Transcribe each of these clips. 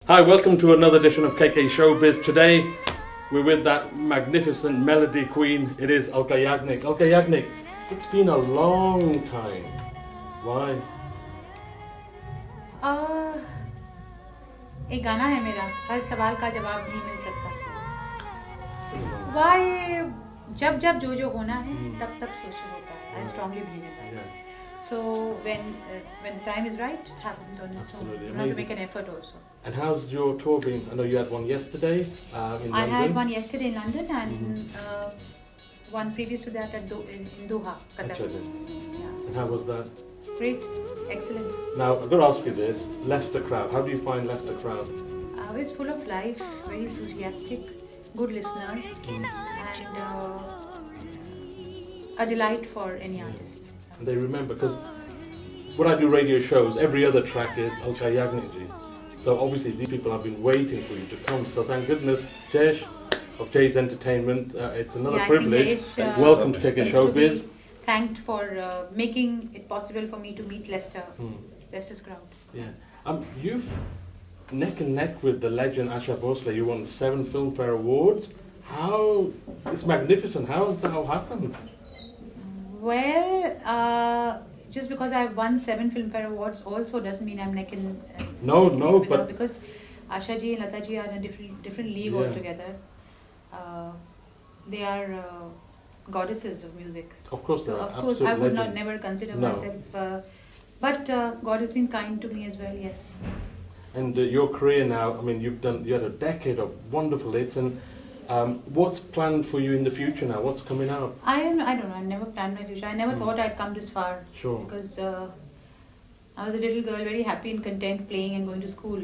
Hi, welcome to another edition of KK Showbiz. Today we're with that magnificent melody queen. It is Alka Yagnik. Alka Yagnik, it's been a long time. Why? एक गाना है मेरा, हर सवाल का जवाब नहीं मिल सकता. Why? जब जब जो होना है तब तब सोचो होता है. I strongly believe in that. Yeah. So when the time is right, it happens on its own. You have to make an effort also. And how's your tour been? I know you had one yesterday in London. I had one yesterday in London and one previous to that in Doha, Qatar. Yeah. And how was that? Great, excellent. Now I've got to ask you this: Leicester crowd. How do you find Leicester crowd? It's full of life, very enthusiastic, good listeners, and a delight for any artist. And they remember, because when I do radio shows, every other track is Alka Yagnik ji. So obviously these people have been waiting for you to come. So thank goodness, Jayesh of Jay's Entertainment. It's another privilege. Welcome to KK Showbiz. Thanked for making it possible for me to meet Leicester's crowd. Yeah. You've neck and neck with the legend Asha Bhosle. You won 7 Filmfare Awards. It's magnificent. How has that all happened? Well, just because I've won 7 Filmfare Awards also doesn't mean I'm neck and No, but because Asha ji and Lata ji are in a different league altogether. They are goddesses of music. Of course, so of course I would never consider myself. But God has been kind to me as well. Yes. And your career now, I mean, you had a decade of wonderful hits, and what's planned for you in the future now? What's coming out? I don't know. I never planned my future. I never thought I'd come this far. Sure. Because I was a little girl, very happy and content playing and going to school.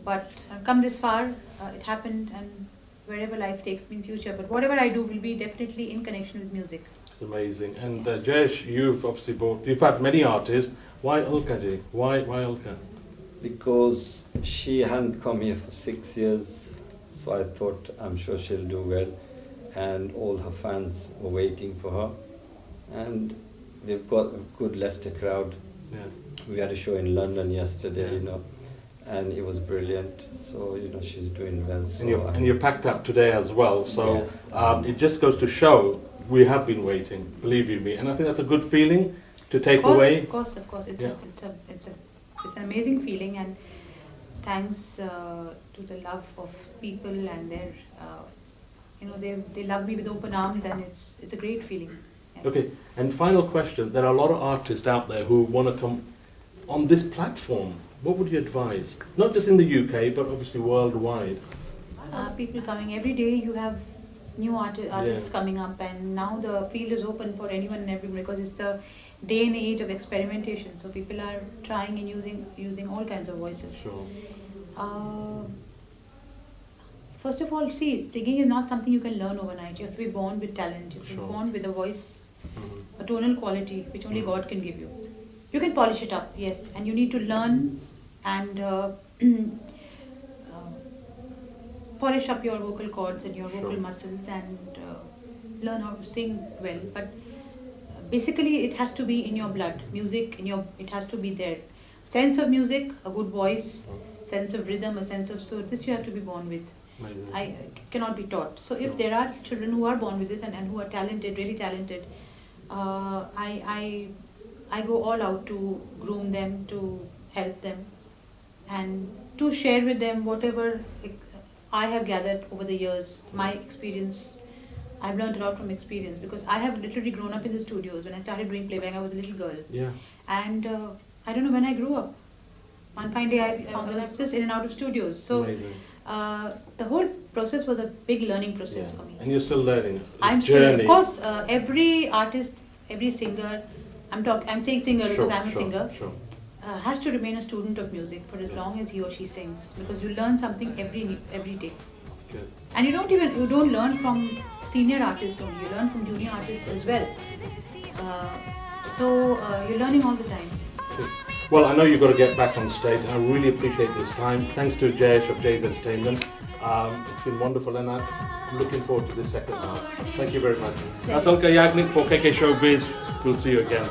But I've come this far. It happened, and wherever life takes me in future. But whatever I do will be definitely in connection with music. It's amazing. And Jayesh, you've had many artists. Why Alka ji? Why Alka? Because she hadn't come here for 6 years. So I thought, I'm sure she'll do well, and all her fans were waiting for her. And we've got a good Leicester crowd. Yeah. We had a show in London yesterday, and it was brilliant. So, she's doing well. So and you're packed up today as well. So yes. It just goes to show we have been waiting, believe you me. And I think that's a good feeling to take away. Of course. It's an amazing feeling, and thanks to the love of people and their, they love me with open arms, and it's a great feeling. Yes. Okay, and final question. There are a lot of artists out there who want to come on this platform. What would you advise? Not just in the UK, but obviously worldwide. People coming every day. You have new artists coming up, and now the field is open for anyone and everyone, because it's a day and age of experimentation. So people are trying and using all kinds of voices. Sure. First of all, singing is not something you can learn overnight. You have to be born with talent. You have to be born with a voice, a tonal quality which only God can give you. You can polish it up, yes, and you need to learn and polish up your vocal cords and your vocal muscles, and learn how to sing well. But basically, it has to be in your blood. Music it has to be there. Sense of music, a good voice, sense of rhythm, a sense of soul. This you have to be born with. I cannot be taught. So if there are children who are born with this and who are talented, really talented, I go all out to groom them, to help them, and to share with them whatever I have gathered over the years, my experience. I've learned a lot from experience, because I have literally grown up in the studios. When I started doing playback, I was a little girl. Yeah. And I don't know when I grew up. One fine day I was just in and out of studios. So the whole process was a big learning process for me. And you're still learning. I'm still, of course, every artist, every singer, I'm saying singer because I'm a singer, has to remain a student of music for as long as he or she sings, because you learn something every day. Good. And you don't learn from senior artists only, you learn from junior artists as well. So you're learning all the time. Good. Well, I know you've got to get back on stage, and I really appreciate this time. Thanks to Jayesh of Jay's Entertainment. It's been wonderful, and I'm looking forward to this second half. Thank you very much. That's Alka Yagnik for KK Showbiz. We'll see you again.